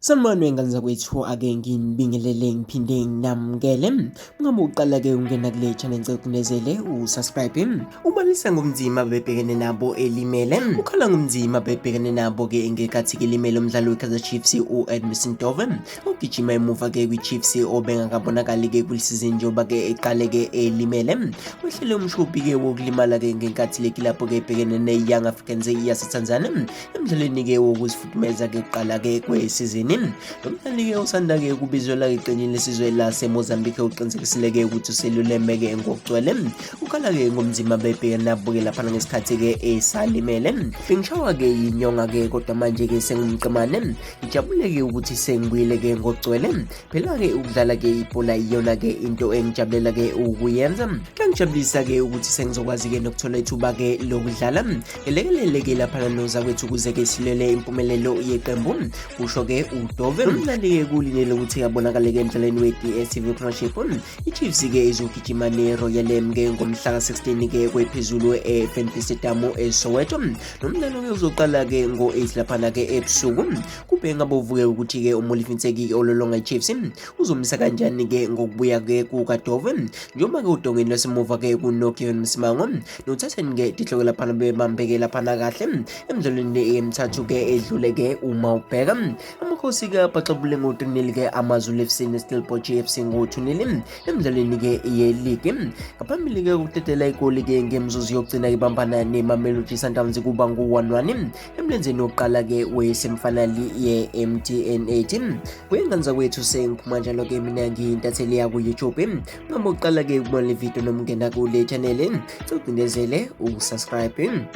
Sanibonani wengane zakwethu, ake nginibingelele ngiphinde nginamukele. Ngabe uqala-ke ungena kule channel ngicela usubscribe. Ubalisa ngobunzima bebhekene nabo Elimele. Ukhala ngobunzima bebhekene nabo-ke ngenkathi-ke Elimele umdlalo we-Kaizer Chiefs u-Edmilson ogijima emuva-ke kwi-Chiefs obengakabonakali-ke kulisizini njengoba-ke eqale-ke Elimele. Wehlele umshophi-ke wokulimala-ke ngenkathi le kilapho-ke ebhekene ne-Young Africans yaseTanzania emdlalweni-ke wokuzifudumeza-ke kuqala-ke kwesizini. Nomdlali-ke usanda-ke ukubizwa-ke eqenjini lesizwe laseMozambique uqinisekisile-ke ukuthi useluleme-ke ngokugcwele. Ukhala-ke ngomzimba bebhekene nabo-ke laphana ngesikhathi-ke esalimele. Bengishawa-ke yinyonga-ke kodwa manje-ke sengumqemane. Ngijabule-ke ukuthi sengibuyile-ke ngokugcwele. Phela-ke ukudlala-ke ibhola iyona-ke into engijabulela-ke ukuyenza. Kuyangijabulisa-ke ukuthi sengizokwazi-ke nokuthola ithuba-ke lokudlala. Ngelekelele-ke laphana nozakwethu ukuze-ke silwele impumelelo yeqembu. Kusho-ke uDove umdlali-ke kulinele ukuthi abonakale-ke emdlalweni we-DStv Premiership. I-Chiefs-ke izogijima ne-Royal-ke ngomhla ka-16-ke kwephezulu e-FNB Stadium eSoweto. Nomdlalo-ke uzoqala-ke ngo-8 laphana-ke ebusuku. Kube ngabovu-ke ukuthi-ke uMolifintseki ololonga i-Chiefs uzomisa kanjani-ke ngokubuya-ke kukaDove njengoba-ke udongeni lwasemuva-ke kuNokiyoni nothatheni-ke dihloko laphana bebambeke laphana kahle emdlalweni emithathu-ke edlule-ke uma ubheka. Amakhosi-ke abhaxabule ngo-3-0-ke AmaZulu FC neStellenbosch FC ngo-2-0 emdlalweni-ke ye-league. Ngaphambili-ke ukutetela igoli-ke ngemzuzu yokugcina ibambana neMamelodi Sundowns kuba ngu-1-1 emlenzeni wokuqala-ke we-semifinali ye-MTN 18. Wengane zakwethu sengiphuma njalo-ke mina ngiyintatheli yaku-YouTube. Ngabe uqala-ke ukubona le video noma ungena kule channel, sewucindezele ukusubscribe.